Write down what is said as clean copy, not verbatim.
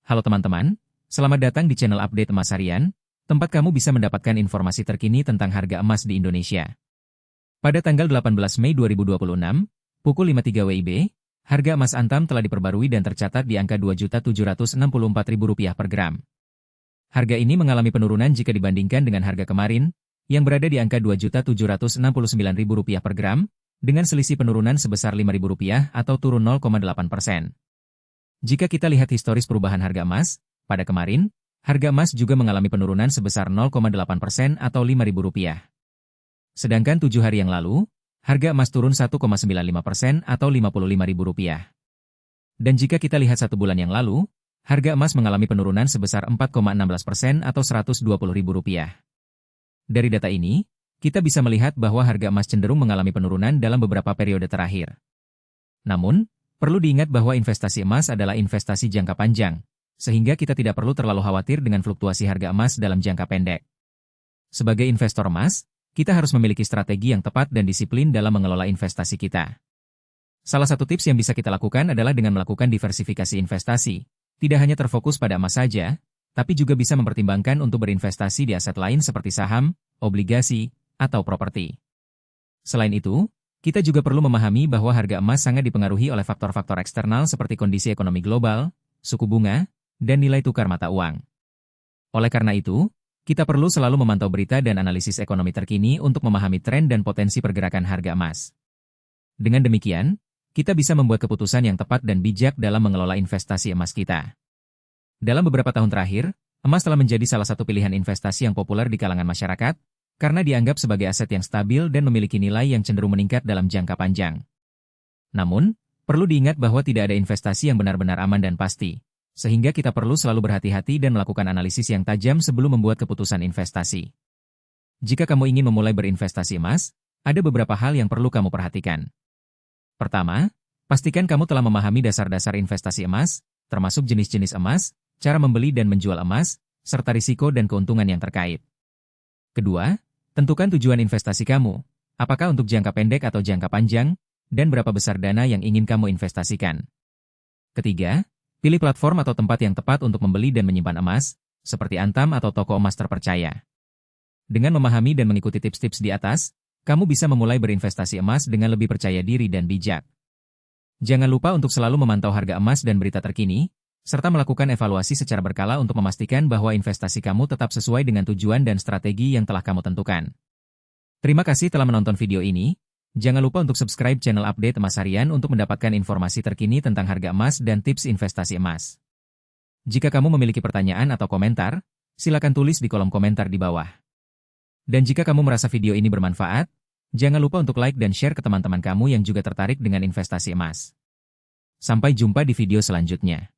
Halo teman-teman, selamat datang di channel Update Emas Harian, tempat kamu bisa mendapatkan informasi terkini tentang harga emas di Indonesia. Pada tanggal 18 Mei 2026, pukul 5.03 WIB, harga emas Antam telah diperbarui dan tercatat di angka Rp2.764.000 per gram. Harga ini mengalami penurunan jika dibandingkan dengan harga kemarin, yang berada di angka Rp2.769.000 per gram, dengan selisih penurunan sebesar Rp5.000 atau turun 0,8%. Jika kita lihat historis perubahan harga emas, pada kemarin, harga emas juga mengalami penurunan sebesar 0,8% atau Rp5.000. Sedangkan 7 hari yang lalu, harga emas turun 1,95% atau Rp55.000. Dan jika kita lihat 1 bulan yang lalu, harga emas mengalami penurunan sebesar 4,16% atau Rp120.000. Dari data ini, kita bisa melihat bahwa harga emas cenderung mengalami penurunan dalam beberapa periode terakhir. Namun, perlu diingat bahwa investasi emas adalah investasi jangka panjang, sehingga kita tidak perlu terlalu khawatir dengan fluktuasi harga emas dalam jangka pendek. Sebagai investor emas, kita harus memiliki strategi yang tepat dan disiplin dalam mengelola investasi kita. Salah satu tips yang bisa kita lakukan adalah dengan melakukan diversifikasi investasi, tidak hanya terfokus pada emas saja, tapi juga bisa mempertimbangkan untuk berinvestasi di aset lain seperti saham, obligasi, atau properti. Selain itu, kita juga perlu memahami bahwa harga emas sangat dipengaruhi oleh faktor-faktor eksternal seperti kondisi ekonomi global, suku bunga, dan nilai tukar mata uang. Oleh karena itu, kita perlu selalu memantau berita dan analisis ekonomi terkini untuk memahami tren dan potensi pergerakan harga emas. Dengan demikian, kita bisa membuat keputusan yang tepat dan bijak dalam mengelola investasi emas kita. Dalam beberapa tahun terakhir, emas telah menjadi salah satu pilihan investasi yang populer di kalangan masyarakat, karena dianggap sebagai aset yang stabil dan memiliki nilai yang cenderung meningkat dalam jangka panjang. Namun, perlu diingat bahwa tidak ada investasi yang benar-benar aman dan pasti, sehingga kita perlu selalu berhati-hati dan melakukan analisis yang tajam sebelum membuat keputusan investasi. Jika kamu ingin memulai berinvestasi emas, ada beberapa hal yang perlu kamu perhatikan. Pertama, pastikan kamu telah memahami dasar-dasar investasi emas, termasuk jenis-jenis emas, cara membeli dan menjual emas, serta risiko dan keuntungan yang terkait. Kedua, tentukan tujuan investasi kamu, apakah untuk jangka pendek atau jangka panjang, dan berapa besar dana yang ingin kamu investasikan. Ketiga, pilih platform atau tempat yang tepat untuk membeli dan menyimpan emas, seperti Antam atau toko emas terpercaya. Dengan memahami dan mengikuti tips-tips di atas, kamu bisa memulai berinvestasi emas dengan lebih percaya diri dan bijak. Jangan lupa untuk selalu memantau harga emas dan berita terkini, serta melakukan evaluasi secara berkala untuk memastikan bahwa investasi kamu tetap sesuai dengan tujuan dan strategi yang telah kamu tentukan. Terima kasih telah menonton video ini. Jangan lupa untuk subscribe channel Update Emas Harian untuk mendapatkan informasi terkini tentang harga emas dan tips investasi emas. Jika kamu memiliki pertanyaan atau komentar, silakan tulis di kolom komentar di bawah. Dan jika kamu merasa video ini bermanfaat, jangan lupa untuk like dan share ke teman-teman kamu yang juga tertarik dengan investasi emas. Sampai jumpa di video selanjutnya.